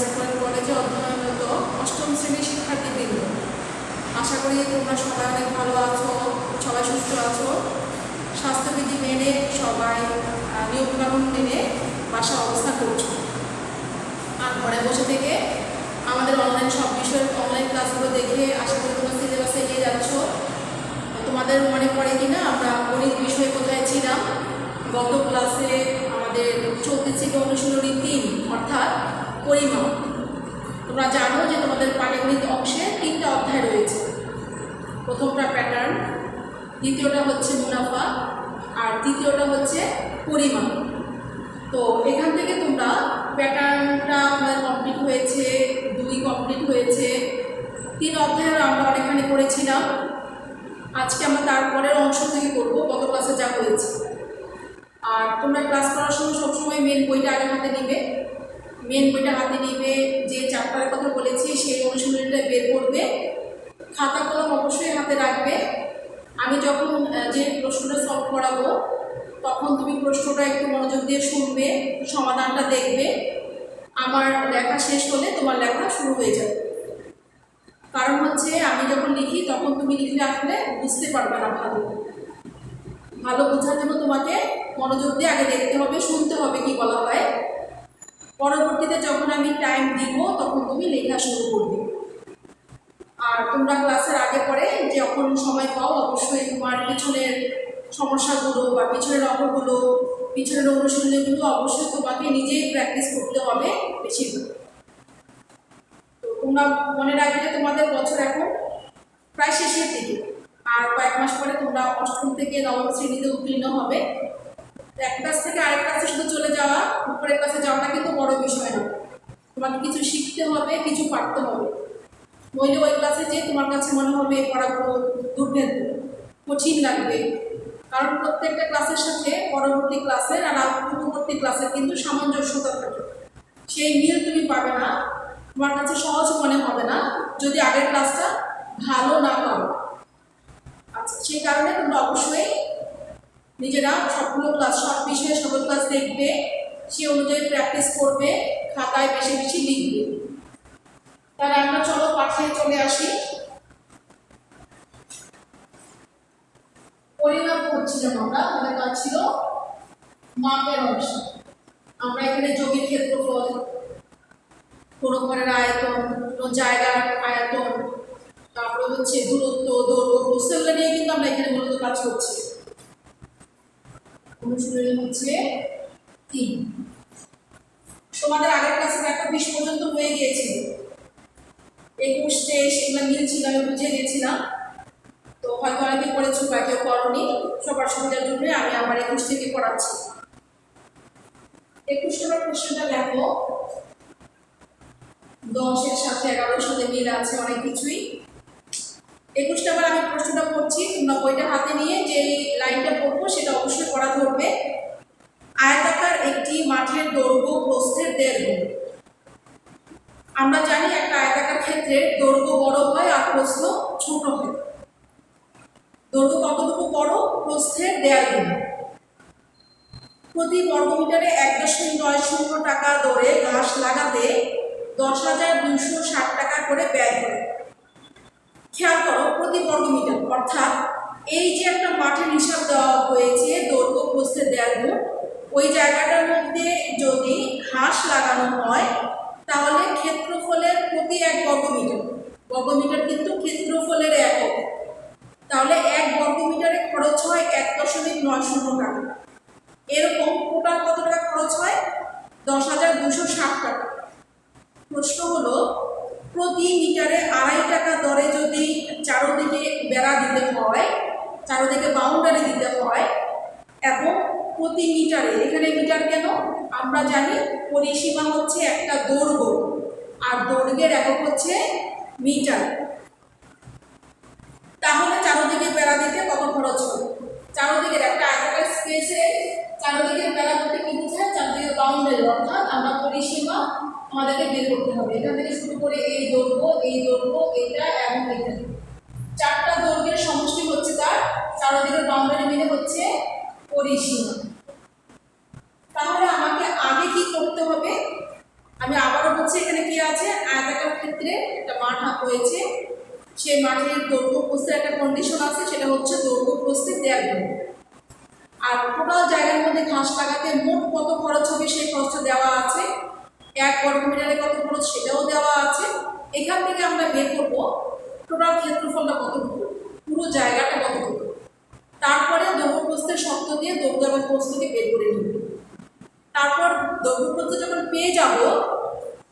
School কলেজে অধ্যয়নরত অষ্টম শ্রেণীর শিক্ষার্থীবৃন্দ, আশা করি তোমরা সবাই অনেক ভালো আছো, সবাই সুস্থ আছো। স্বাস্থ্যবিধি মেনে সবাই নিয়মকানুন মেনে বাসা অবস্থান করছো আর ঘরে বসে থেকে আমাদের অনলাইন সব বিষয়ের অনলাইন ক্লাসগুলো দেখে আশা করি তোমরা সিলেবাসে এগিয়ে যাচ্ছ। তোমাদের মনে পড়ে কিনা আমরা গণিত বিষয়ে কোথায় ছিলাম? গত ক্লাসে আমাদের চলতে ছিল অনুশীলনী 3 অর্থাৎ পরিমাপ। তোমরা জানো যে তোমাদের পাটিগণিত অংশে 3টা অধ্যায় রয়েছে। প্রথমটা প্যাটার্ন, দ্বিতীয়টা হচ্ছে মুনাফা আর তৃতীয়টা হচ্ছে পরিমাপ। তো এখান থেকে তোমরা প্যাটার্নটা আমাদের কমপ্লিট হয়েছে, 2 কমপ্লিট হয়েছে, 3 অধ্যায়ের আমরা অনেকখানি করেছিলাম। আজকে আমরা তারপরের অংশ থেকে করবো গত ক্লাসে যা হয়েছে। আর তোমরা ক্লাস করার সময় সবসময় মেন বইটা আগে হাতে নিবে, মেন বইটা হাতে নিবে, যে চ্যাপ্টারের কথা বলেছি সেই অনুশীলনীটা বের করবে, খাতা কলম অবশ্যই হাতে রাখবে। আমি যখন যে প্রশ্নটা সলভ করাবো তখন তুমি প্রশ্নটা একটু মনোযোগ দিয়ে শুনবে, সমাধানটা দেখবে। আমার লেখা শেষ হলে তোমার লেখা শুরু হয়ে যাবে। কারণ হচ্ছে আমি যখন লিখি তখন তুমি লিখলে আসলে বুঝতে পারবে না। ভালো বোঝার জন্য তোমাকে মনোযোগ দিয়ে আগে দেখতে হবে, শুনতে হবে কি বলা হয়। পরবর্তীতে যখন আমি টাইম দিব তখন তুমি লেখা শুরু করবে। আর তোমরা ক্লাসের আগে পরে যখন সময় পাও অবশ্যই তোমার পিছনের সমস্যাগুলো বা পিছনের অঙ্কগুলো, পিছনের অনুশীলনীগুলো অবশ্যই তোমাকে নিজেই প্র্যাকটিস করতে হবে বেশিরভাগ। তো তোমরা মনে রাখবে যে তোমাদের বছর এখন প্রায় শেষের দিকে, আর কয়েক মাস পরে তোমরা অষ্টম থেকে নবম শ্রেণীতে উত্তীর্ণ হবে। এক ক্লাস থেকে আরেক ক্লাসে শুধু চলে যাওয়া, উপরের ক্লাসে যাওয়াটা কিন্তু বড় বিষয় না। তোমাকে কিছু শিখতে হবে, কিছু পারতে হবে। নইলে ওই ক্লাসে যে তোমার কাছে মনে হবে এই পড়াগুলো দুর্ভেদ্য, কঠিন লাগবে। কারণ প্রত্যেকটা ক্লাসের সাথে পরবর্তী ক্লাসের আর পূর্ববর্তী ক্লাসের কিন্তু সামঞ্জস্যতা থাকে। সেই মিল তুমি পাবে না, তোমার কাছে সহজ মনে হবে না যদি আগের ক্লাসটা ভালো না পাও। আচ্ছা, সেই কারণে তোমরা অবশ্যই নিজেরা সবগুলো ক্লাস, সব বিষয়ে সকল ক্লাস দেখবে, সে অনুযায়ী প্র্যাকটিস করবে, খাতায় বেশি বেশি লিখবে। তাহলে আমরা চলো পাঠে চলে আসি। পরিমাপ করছিলাম আমরা, আমাদের কাজ ছিল মাপের অংশ। আমরা এখানে জমির ক্ষেত্রফল, কোনো ঘরের আয়তন, কোনো জায়গার আয়তন, তারপরে হচ্ছে দূরত্ব, দৈর্ঘ্য, প্রস্থ, এগুলো নিয়ে কিন্তু আমরা এখানে মূলত কাজ করছি। অনুশীলনী হচ্ছে 3। তোমাদের আগের ক্লাসে একটা 20 পর্যন্ত হয়ে গিয়েছিল, 21, 23 এগুলো মিলছিল, আমি বুঝিয়ে দিয়েছিলাম। তো হয়তো অনেকে করেছো বা কেউ করনি, সবার সুবিধার জন্য আমি আমার 21 থেকে পড়াচ্ছি। 21 নম্বর প্রশ্নটা দেখো, 10-এর সাথে 11-এর সাথে মিল আছে অনেক কিছুই। 21 নম্বর আমি প্রশ্নটা পড়ছি, তোমরা বইটা হাতে নিয়ে যে লাইনটা পড়বো সেটা অবশ্যই পড়া ধরবে। আয়তাকার একটি মাঠের দৈর্ঘ্য প্রস্থের 1.5 গুণ। আমরা জানি একটা আয়তাকার ক্ষেত্রে দৈর্ঘ্য বড় হয় আর প্রস্থ ছোট হয়। দৈর্ঘ্য কতটুকু বড়? প্রস্থের 1.5 গুণ। প্রতি বর্গমিটারে 1.90 টাকা দরে ঘাস লাগাতে 10,260 টাকা করে ব্যয় করে। খেয়াল করো, প্রতি বর্গমিটার অর্থাৎ এই যে একটা মাঠের হিসাব দেওয়া হয়েছে দৈর্ঘ্য প্রস্থের 1.5 গুণ, ওই জায়গাটার মধ্যে যদি ঘাস লাগানো হয় তাহলে ক্ষেত্রফলের প্রতি 1 বর্গমিটার, বর্গমিটার কিন্তু ক্ষেত্রফলের একক, তাহলে 1 বর্গমিটারে খরচ হয় 1.90 টাকা। এরকম টোটাল কত টাকা খরচ হয়? 10,260 টাকা। প্রশ্ন হলো, প্রতি মিটারে 2.5 টাকা দরে যদি চারোদিকে বেড়া দিতে হয়, চারোদিকে বাউন্ডারি দিতে হয়, এবং প্রতি মিটারে, এখানে মিটার কেন? আমরা জানি পরিসীমা হচ্ছে একটা দৈর্ঘ্য আর দৈর্ঘ্যের একক হচ্ছে মিটার। তাহলে চারোদিকে বেড়া দিতে কত খরচ হবে? চারোদিকের একটা আয়তাকার স্পেসে চারোদিকে বেড়া করতে কি বোঝায়? চারদিকে বাউন্ডারি, অর্থাৎ আমরা পরিসীমা আমাদেরকে বের করতে হবে। এখান থেকে শুরু করে এই দৈর্ঘ্য, এটা এবং এটা, 4টা দৈর্ঘ্যের সমষ্টি হচ্ছে তার চারদিকের বাউন্ডারি মিলে হচ্ছে পরিসীমা। তাহলে আমাকে আগে কি করতে হবে? আমি আবারও বলছি, এখানে কি আছে, আয়তাকার ক্ষেত্রে একটা মাঠ রয়েছে, সেই মাঠের দৈর্ঘ্য প্রস্থের একটা কন্ডিশন আছে, সেটা হচ্ছে দৈর্ঘ্য প্রস্থের 1.5 গুণ। আর টোটাল জায়গার মধ্যে ঘাস লাগাতে মোট কত খরচ হবে সেই খরচটা দেওয়া আছে, 1 বর্গ মিটারে কত খরচ সেটাও দেওয়া আছে। এখান থেকে আমরা বের করব টোটাল ক্ষেত্রফলটা কতটুকু, পুরো জায়গাটা কতটুকু, তারপরে দৈর্ঘ্য প্রস্থের শর্ত দিয়ে দৈর্ঘ্য এবং প্রস্থকে বের করে নিব। তারপর দৈর্ঘ্য প্রস্থ যখন পেয়ে যাব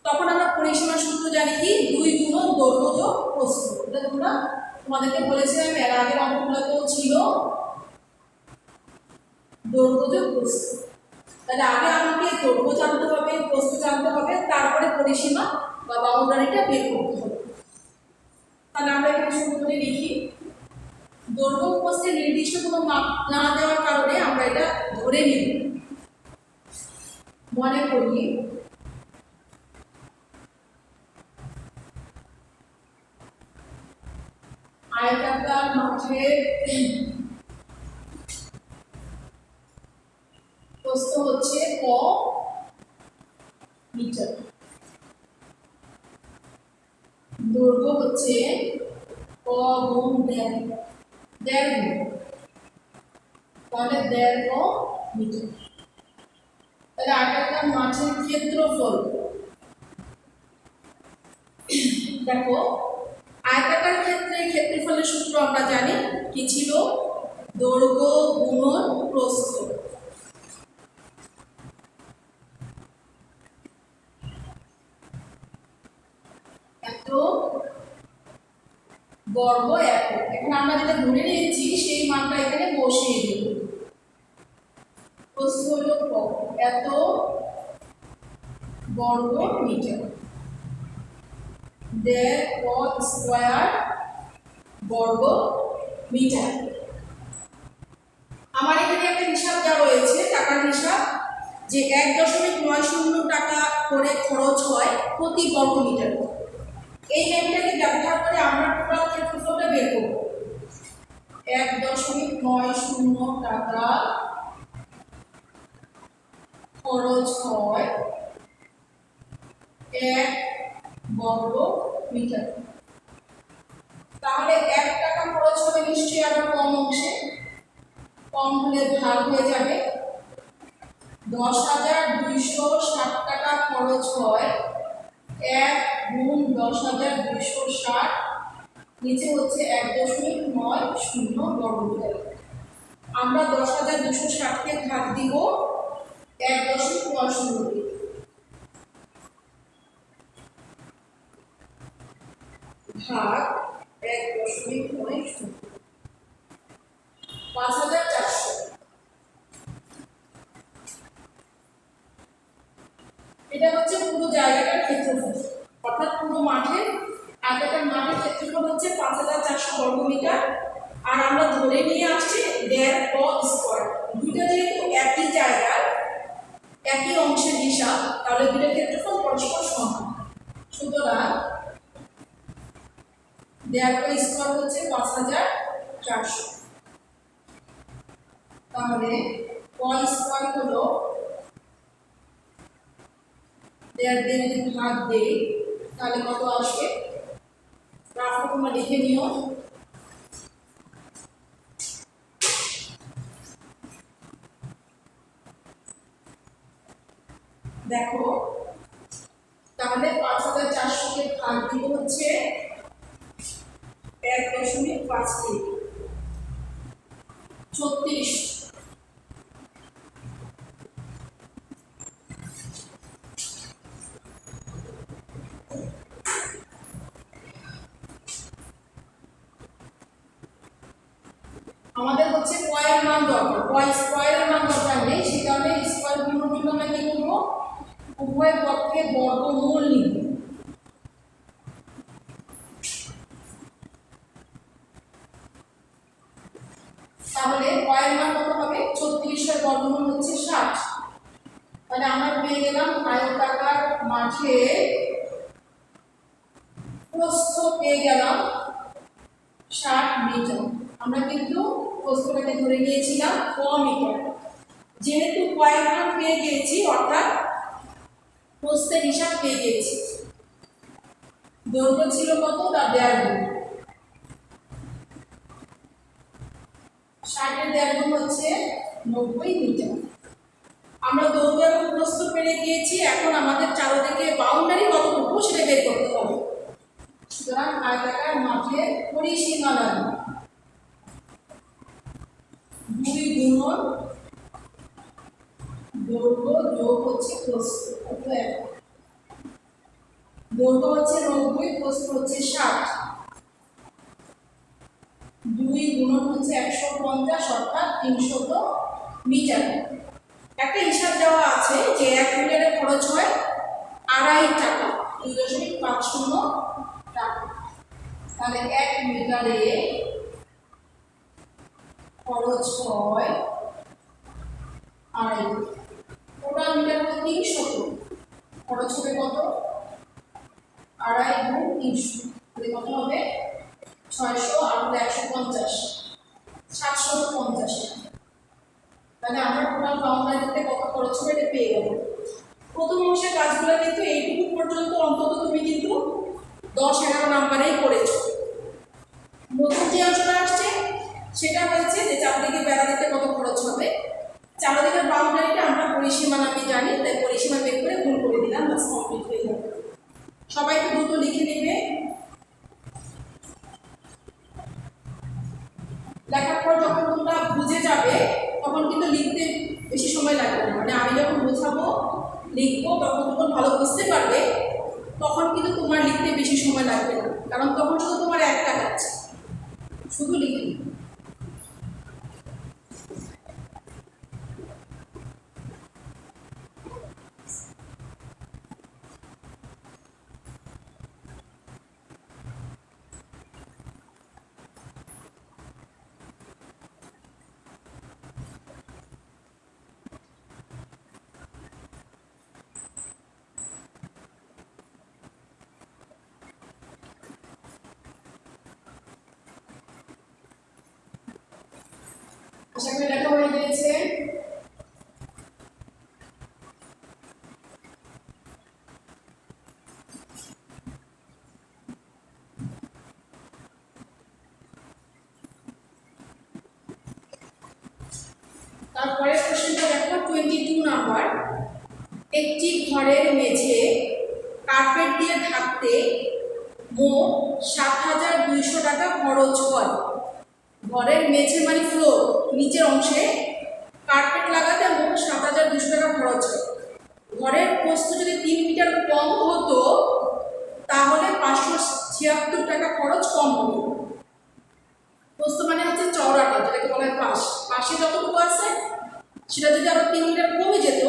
তখন আমরা পরিসীমার সূত্র জানি কি, 2 গুণ দৈর্ঘ্য যোগ প্রস্থ। এটা তোমরা তোমাদেরকে বলেছিলাম এর আগের অঙ্কগুলোতেও ছিল, দৈর্ঘ্য যোগ প্রস্থ। তাহলে আগে আমাকে দৈর্ঘ্য জানতে হবে, প্রস্থ জানতে হবে, তারপরে পরিসীমা বা বাউন্ডারিটা বের করতে হবে। তাহলে আমরা এখানে শুরু করে লিখি, দৈর্ঘ্য প্রস্থের নির্দিষ্ট কোনো মাপ না দেওয়ার কারণে আমরা এটা ধরে নিব। মনে করি আয়তাকার মাঠের প্রস্থ হচ্ছে ক মিটার, দৈর্ঘ্য হচ্ছে ক গুণ 1.5 গুণ, তাহলে 1.5 মিটার। তাহলে আয়তাকার মাঠের ক্ষেত্রফল, দেখো আয়তাকার ক্ষেত্রফলের সূত্র আমরা জানি কি ছিল, দৈর্ঘ্য গুণন প্রস্থ। এত বর্গ একক। এখন আমরা যেটা ধরে নিয়েছি সেই মানটা এখানে বসিয়ে দেব। প্রস্থ হলো ক, এত বর্গ মিটার, 1.5 স্কয়ার বর্গ মিটার। আমার এখানে একটা হিসাব দেওয়া রয়েছে, টাকার হিসাব, যে 1.90 টাকা করে খরচ হয় প্রতি বর্গ মিটার। এই লাইনটাকে ব্যবহার করে আমরা টোটাল ক্ষেত্রফলটা বের করব। 1.90 টাকা খরচ হয় 1 বর্গ মিটার। তাহলে 1 টাকা খরচ হবে নিশ্চয়ই আবার কম অংশে, কম হলে ভাগ হয়ে যাবে। 10,260 টাকা খরচ হয় 1 গুণ 10,260, নিচে হচ্ছে 1.90 বর্গ মিটার। আমরা 10,260 কে ভাগ দিব 1.90 দিয়ে, ভাগ 1.90, 5,400। এটা হচ্ছে পুরো জায়গাটার ক্ষেত্রফল, অর্থাৎ পুরো মাঠের আয়তাকার মাঠের ক্ষেত্রফল হচ্ছে 5,400 বর্গ মিটার। আর আমরা ধরে নিয়ে আসছি 1.5 স্কয়ার। দুইটা যেহেতু একই জায়গার একই অংশের হিসাব, তাহলে দুইটার ক্ষেত্রফল পরস্পর সমান। সুতরাং 1.5 স্কয়ার হচ্ছে 5,400। তাহলে ক স্কয়ার হলো 1.5 দিয়ে যদি ভাগ দেই তাহলে কত আসবে, রাফটা তোমরা লিখে নিও। দেখো তাহলে 5,400 কে ভাগ দিব হচ্ছে 1.5 দিয়ে, 36। আমাদের হচ্ছে কয়ের মান দরকার, কয় স্কয়ারের মান দরকার নেই, সেই কারণে স্কয়ার গুণের জন্য আমরা কি করব, উভয় পক্ষে বর্গমূল নিব। তাহলে কয়ের মান কত হবে, 36 এর বর্গমূল হচ্ছে 60। তাহলে আমরা পেয়ে গেলাম আয়তাকার মাঠে প্রস্থ পেয়ে গেলাম 60 মিটার। আমরা কিন্তু প্রস্থটাকে ধরে নিয়েছিলাম ক মিটার। যেহেতু কয়ের মান পেয়ে গিয়েছি অর্থাৎ প্রস্থের হিসাব পেয়ে গিয়েছি, দৈর্ঘ্য ছিল কত? তার দেড় গুণ। 60-এর দেড় গুণ হচ্ছে 90 মিটার। আমরা দৈর্ঘ্য এবং প্রস্থ পেরে গিয়েছি, এখন আমাদের চারদিকে বাউন্ডারি কতটুকু সেটা বের করতে হবে। সুতরাং আয়তাকার মাঠের পরিসীমা লাগবে 2 গুণন দৈর্ঘ্য যোগ হচ্ছে প্রস্থ। দৈর্ঘ্য হচ্ছে 90, প্রস্থ হচ্ছে 60, 2 গুণন হচ্ছে 150 অর্থাৎ 300 মিটার। একটা হিসাব দেওয়া আছে যে 1 মিটারে খরচ হয় 2.5 টাকা, 2.50 টাকা। তাহলে 1 মিটারে খরচ হয় 2.5, টোটাল মিটার হলো 300, খরচ হবে কত? 2.5 গুণ 300, তাহলে কত হবে? 600 আর 150, 750 টাকা। তাহলে আমরা টোটাল বাউন্ডারিতে কত খরচ হবে এটা পেয়ে গেল। প্রথম অংশের কাজগুলো কিন্তু এইটুকু পর্যন্ত অন্তত তুমি কিন্তু 10-11 নাম্বারেই করেছো। নতুন যে অংশটা আসছে সেটা হয়েছে যে চারদিকে বেড়া দিতে কত খরচ হবে। চারদিকের বাউন্ডারিটা আমরা পরিসীমা নামে জানি, তাই পরিসীমা বের করে গুণ করে দিলাম, বাস কমপ্লিট হয়ে যাবে। সবাই একটু দ্রুত লিখে নেবে। লেখার পর যখন তোমরা বুঝে যাবে তখন কিন্তু লিখতে বেশি সময় লাগবে না, মানে আমি যখন বোঝাবো লিখবো তখন যখন ভালো বুঝতে পারবে তখন কিন্তু তোমার লিখতে বেশি সময় লাগবে না, কারণ তখন শুধু তোমার একটা কাজ, শুধু লিখে। আশা করি লেখা হয়ে গিয়েছে। তারপরে কোশ্চেনটা দেখো 22 নাম্বার। একটি ঘরের মেঝে কার্পেট দিয়ে ঢাকতে মোট 7,200 টাকা খরচ হয়। ঘরের মেঝে মানে ফ্লোর, নিচের অংশে কার্পেট লাগাতে মোট 7,200 টাকা খরচ হয়। ঘরের প্রস্থ যদি 3 মিটার কম হতো তাহলে 576 টাকা খরচ কম হতো। প্রস্থ মানে হচ্ছে চওড়াটা, যেটাকে বলা হয় পাশ, পাশে যতটুকু আছে সেটা যদি আরো 3 মিটার কমে যেত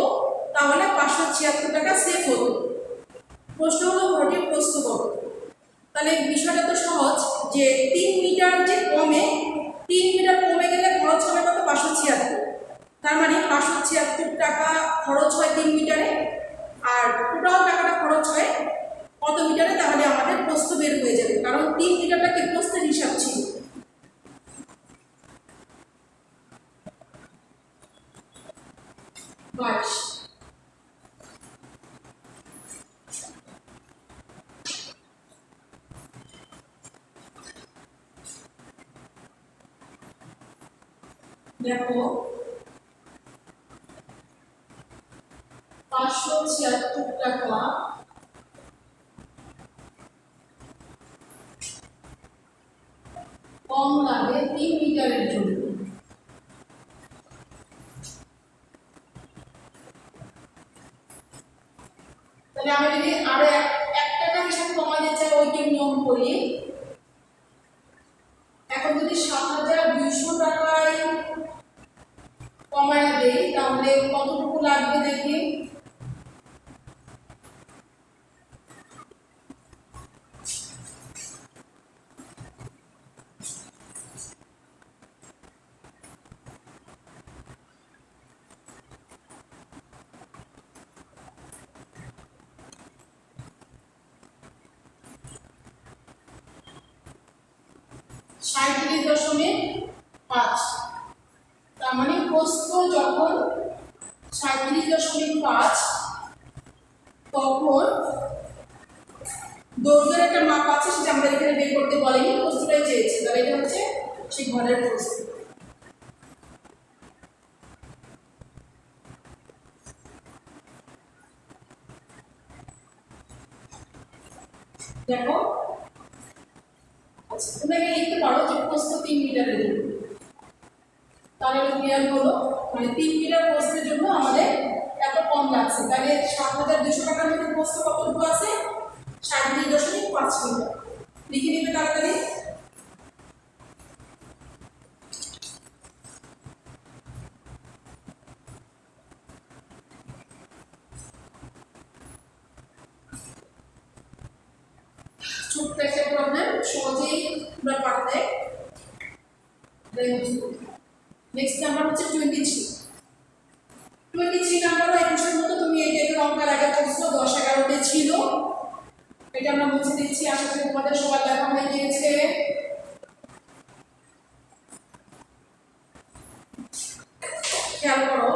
তাহলে 576 টাকা সেভ হতো। প্রশ্ন হলো ঘরটির প্রস্থ কত। তাহলে বিষয়টা তো সহজ, যে 3 মিটার যে কমে, 3 মিটার কমে গেলে খরচ হবে কত? 576। তার মানে 576 টাকা খরচ হয় 3 মিটারে, আর টোটাল টাকাটা খরচ হয় কত মিটারে? তাহলে আমাদের প্রস্থ বের হয়ে যাবে, কারণ 3 মিটারটা কি প্রস্থের হিসাব ছিল। দেখো 576 টাকা কম লাগে 3 মিটারের জন্য। তাহলে আমি যদি আরো 1 টাকা হিসাব কমাতে চাই ওইটি নিয়ম করি। এখন যদি 7,200 টাকায় কমায় দেই তাহলে কতটুকু লাগবে দেখি। (37.5) তার মানে প্রস্থ যখন 37.5 তখন দৈর্ঘ্যের একটা মাপ আছে, সেটা আমাদের এখানে বের করতে বলেনি, প্রস্তুটাই চেয়েছে। তাহলে এটা হচ্ছে সেই ঘরের প্রস্তুত। দেখো আচ্ছা, তুমি এখানে লিখতে পারো যে প্রস্থ 3 মিটারের জন্য, তাহলে ক্লিয়ার হলো। মানে 3 মিটার প্রস্থের জন্য আমাদের এত কম লাগছে। তাহলে 7,200 টাকার মধ্যে প্রস্থ কতটুকু আছে? 37.5 মিটার। লিখে নিবে তাড়াতাড়ি। ছোট্ট একটা প্রবলেম, সহজেই আমরা পারতে। নেক্সট নাম্বার হচ্ছে 23 নাম্বার। 21 মতো তুমি এই টাইপের অঙ্কের আগে করছো, 10-11তে ছিল। এটা আমরা মুছে দিচ্ছি, আশা করি তোমাদের সবার দেখা হয়ে গিয়েছে। খেয়াল করো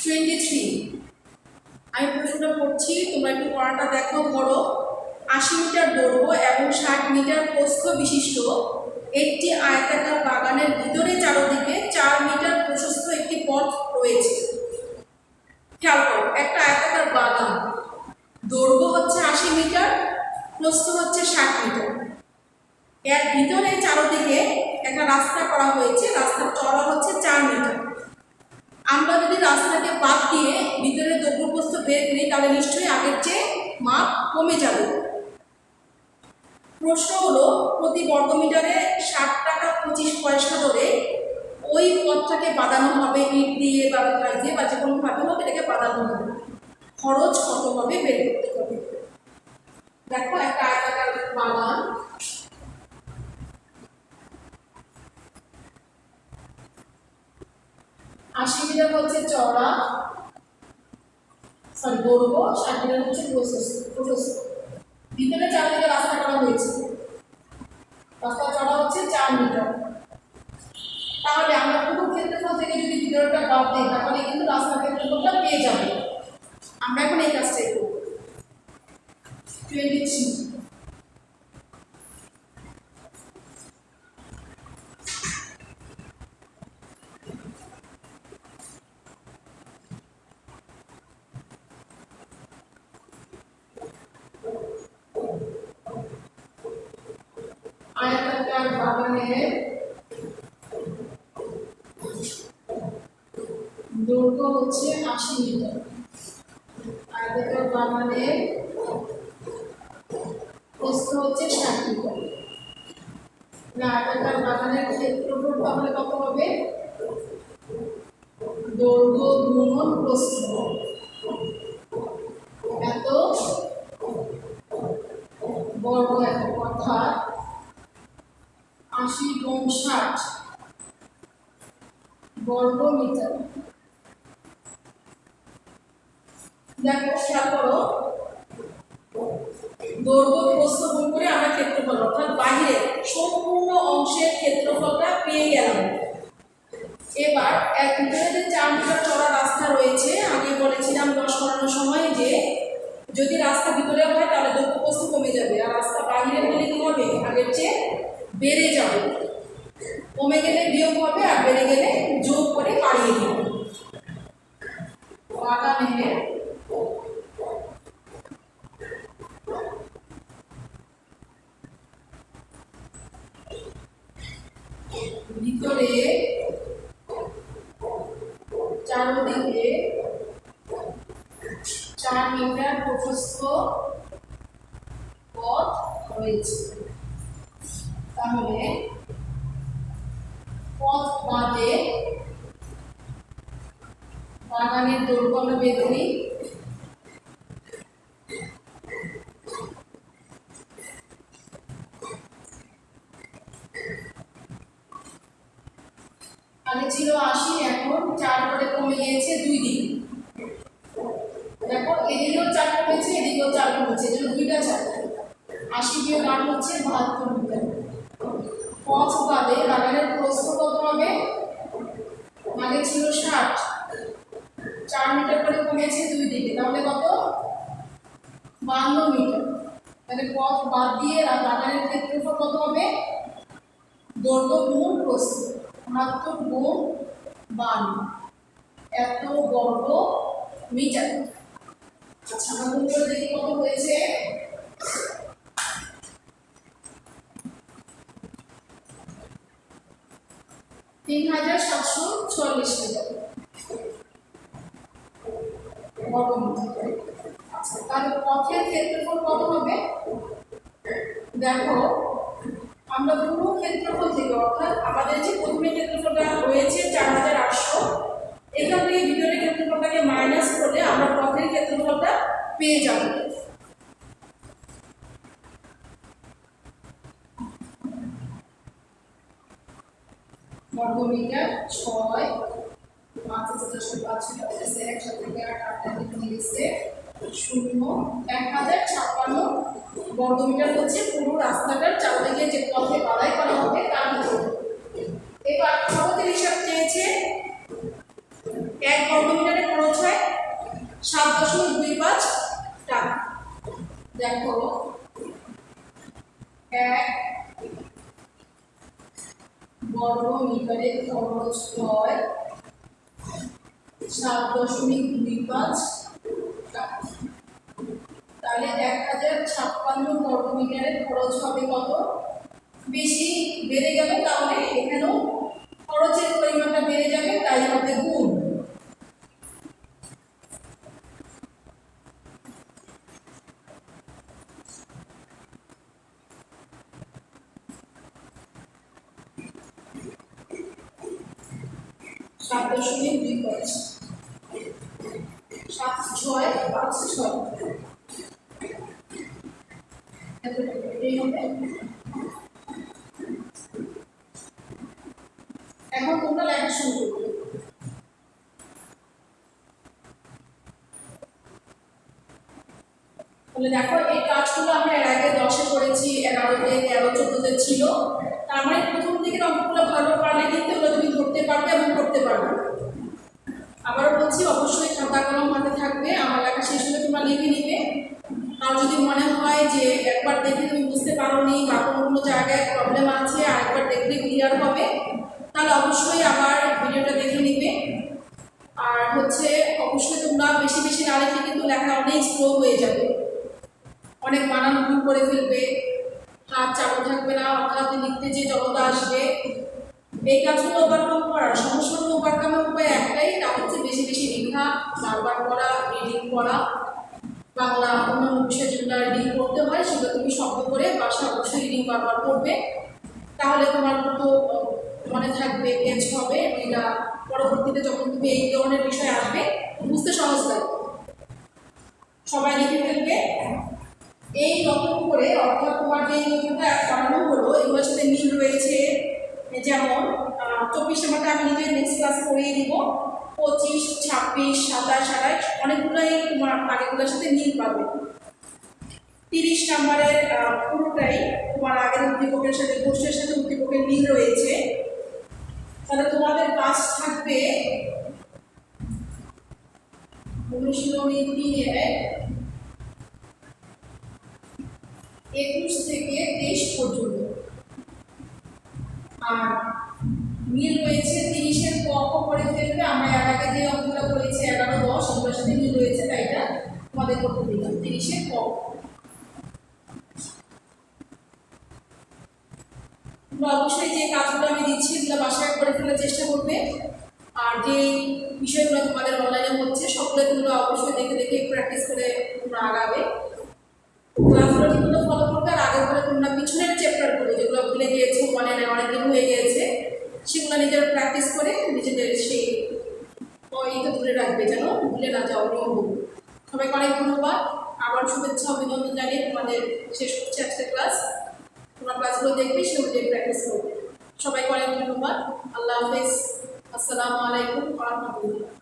23, আমি প্রশ্নটা পড়ছি, তোমরা একটু পড়াটা দেখো, পড়ো। 80 মিটার দৈর্ঘ্য এবং 60 মিটার প্রস্থ বিশিষ্ট একটি আয়তাকার বাগানের ভিতরে চারদিকে 4 মিটার প্রশস্ত একটি পথ রয়েছে। খেয়াল করো, একটা আয়তাকার বাগান, দৈর্ঘ্য হচ্ছে 80 মিটার, প্রস্থ হচ্ছে 60 মিটার। এর ভিতরে চারদিকে একটা রাস্তা করা হয়েছে, রাস্তার চওড়া হচ্ছে 4 মিটার। আমরা যদি রাস্তাকে বাদ দিয়ে ভিতরে দৈর্ঘ্য প্রস্থ বের করি, তাহলে নিশ্চয়ই আগের চেয়ে মাপ কমে যাবে। প্রশ্ন হলো, প্রতি বর্গমিটারে 60 টাকা 25 পয়সা ধরে ওই পথটাকে বাঁধানো হবে ইট দিয়ে বা কাঠ দিয়ে বা যে কোনোভাবে হোক এটাকে বাঁধানো হবে। খরচ কত হবে বের করতে হবে। দেখো একটা আয়তাকার বাগান, আশি মিটার হচ্ছে চওড়া, সরি দৈর্ঘ্য, 60 মিটার হচ্ছে প্রশস্ত। ভিতরে চারদিকে রাস্তা করা হয়েছে, রাস্তা চওড়া হচ্ছে 4 মিটার। তাহলে আমরা পুরো ক্ষেত্রফল থেকে যদি ভিতরটা বাদ দিই, তাহলে কিন্তু রাস্তার ক্ষেত্রফলটা পেয়ে যাবে। আমরা এখন এই কাজটাই করব। 23 আয়তাকার বাগানের দৈর্ঘ্য হচ্ছে 80 মিটার, আয়তাকার বাগানের প্রস্থ হচ্ছে 60 মিটার। আয়তাকার বাগানের ক্ষেত্রফল তাহলে কত হবে? দৈর্ঘ্য গুণন প্রস্থ, এত বর্গ একক, অর্থাৎ 80 গুণ 60 বর্গ মিটার। দেখো খেয়াল করো, দৈর্ঘ্য প্রস্থ গুণ করে আমরা ক্ষেত্রফল অর্থাৎ বাইরের সম্পূর্ণ অংশের ক্ষেত্রফলটা পেয়ে গেলাম। এবার এক ভিতরে যে 4 মিটার চওড়া রাস্তা রয়েছে, আগে বলেছিলাম 10 করানোর সময় যে যদি রাস্তা ভিতরে হয় তাহলে দৈর্ঘ্য প্রস্থ কমে যাবে, আর রাস্তা বাইরে হলে কি হবে? আগের চেয়ে বেড়ে যাবে। কমে গেলে বিয়োগ হবে, আর বেড়ে গেলে যোগ করে বাড়িয়ে দিবে। বাগানের ভিতরে চারদিকে 4 মিটার প্রশস্ত পথ রয়েছে। তাহলে পথ বাদে বাগানের দৈর্ঘ্য আমরা বের করি। আগে ছিল 80, এখন 4 করে কমে গিয়েছে 2 দিন। দেখো এদিকেও 4 কমেছে, এদিকেও 4 কমেছে, এজন্য 2টা 4। 80 বিয়োগ 8 হচ্ছে 72 মিটার। পথ বাদে বাগানের প্রস্থ কত হবে? আগে ছিল 60, 4 মিটার করে কমেছে 2 দিকে, তাহলে কত 52 মিটার। তাহলে পথ বাদ দিয়ে বাগানের ক্ষেত্রফল কত হবে দৈর্ঘ্য গুণ প্রস্থ 69 গুণ 52 এত বর্গ মিটার। আচ্ছা আমরা গুণ করে দেখি কত হয়েছে। 3746 মিটার বর্গ মিটার। আচ্ছা তাহলে পথের ক্ষেত্রফল কত হবে দেখো আমরা পুরো ক্ষেত্রফল থেকে অর্থাৎ আমাদের যে প্রথমে ক্ষেত্রফলটা রয়েছে 4800 এখান থেকে ভিতরের ক্ষেত্রফলটাকে মাইনাস করলে আমরা পথের ক্ষেত্রফলটা পেয়ে যাব। বর্গমিটার 6 5,405 একসাথে 1056 বর্গমিটার হচ্ছে পুরো রাস্তাটার চারদিকে যে পথে বাধাই করা হবে তার ভিতরে। এবার খরচের হিসাব চেয়েছে 1 বর্গমিটারে খরচ হয় 7.25 টাকা। দেখো 1 বর্গমিটারে খরচ হয় 7.25 টাকা। তাহলে 1056 বর্গমিটারের খরচ হবে কত বেশি বেড়ে যাবে তাহলে এখানেও খরচের পরিমাণটা বেড়ে যাবে তাই হবে গুণ। সাত দশমিক 25 7.656 এখন তোমরা লেখা শুরু করবে। তাহলে দেখো এই কাজগুলো আমরা এর আগে 10-এ করেছি, 11-তে, 13, 14-তে ছিল। তার মানে প্রথম দিকের অঙ্কগুলো ভালো পারলে কিন্তু এগুলো তুমি ধরতে পারবে এবং করতে পারবে। আবারও বলছি অবশ্যই খাতা কলম হাতে থাকবে, আমার লেখা শেষ হলে তোমরা লিখে নিবে। আর যদি মনে হয় যে একবার দেখে তুমি বুঝতে পারোনি বা কোনো জায়গায় প্রবলেম আছে আর একবার দেখলে ক্লিয়ার হবে তাহলে অবশ্যই আবার ভিডিওটা দেখে নিবে। আর হচ্ছে অবশ্যই তোমরা বেশি বেশি না লিখে কিন্তু লেখা অনেক স্লো হয়ে যাবে, অনেক বানান ভুল করে ফেলবে, হাত চাপা থাকবে না, অর্থাৎ লিখতে যে জড়তা আসবে। এই কাজগুলো ওভারকাম করার সমস্যাগুলো ওভারকামের উপায় একটাই, তা হচ্ছে বেশি বেশি লেখা, বারবার করা, রিডিং করা। বাংলা অন্যান্য বিষয় যেগুলো রিডিং করতে হয় সেগুলো তুমি শব্দ করে বাসা অবশ্যই রিডিং বারবার করবে, তাহলে তোমার তো মনে থাকবে, পেজ হবে। এটা পরবর্তীতে যখন তুমি এই ধরনের বিষয় আসবে বুঝতে সহজ লাগবে। সবাই লিখে ফেলবে এই রকম করে, অর্থাৎ তোমার যে নতুনটা করানো হলো এগুলোর সাথে মিল রয়েছে। যেমন 24 নাম্বারটা আমি নিজে নেক্সট ক্লাস করিয়ে দিব, 25, 26, 27, 28 অনেকগুলোই তোমার আগেগুলোর সাথে মিল পাবে। 30 নাম্বারের পুরোটাই তোমার আগের উদ্দীপকের সাথে প্রশ্নের সাথে উদ্দীপকের মিল রয়েছে। তাহলে তোমাদের কাজ থাকবে অনুশীলনী 3-এর 21 থেকে 23 পর্যন্ত। আর মিল রয়েছে 30-এর ক করে ফেলবে। আমরা এর আগে যে অঙ্কগুলো করেছি 11, 10 এগুলোর সাথে মিল রয়েছে, তাই এটা তোমাদের করতে দিলাম 30-এর ক। তোমরা অবশ্যই যে কাজগুলো আমি দিচ্ছি এগুলো বাসায় করে ফেলার চেষ্টা করবে। আর যে বিষয়গুলো তোমাদের অনলাইনে হচ্ছে সবগুলো তোমরা অবশ্যই দেখে দেখে প্র্যাকটিস করে তোমরা আগাবে। ক্লাসগুলো ঠিকমতো ফলো করবে। আর আগের পরে তোমরা পিছনের চ্যাপ্টারগুলো যেগুলো ভুলে গিয়েছো, মানে অনেকদিন হয়ে গিয়েছে, সেগুলো নিজেরা প্র্যাকটিস করে নিজেদের সেই ইটা ধরে রাখবে যেন ভুলে না যাও নিয়মগুলো। সবাইকে অনেক ধন্যবাদ, আবার শুভেচ্ছা অভিনন্দন জানিয়ে তোমাদের শেষ করছে আজকের ক্লাস। তোমরা ক্লাসগুলো দেখবে, সে অনুযায়ী প্র্যাকটিস করবে। সবাইকে অনেক ধন্যবাদ। আল্লাহ হাফেজ। আসসালামু আলাইকুম ওয়া রাহমাতুল্লাহ।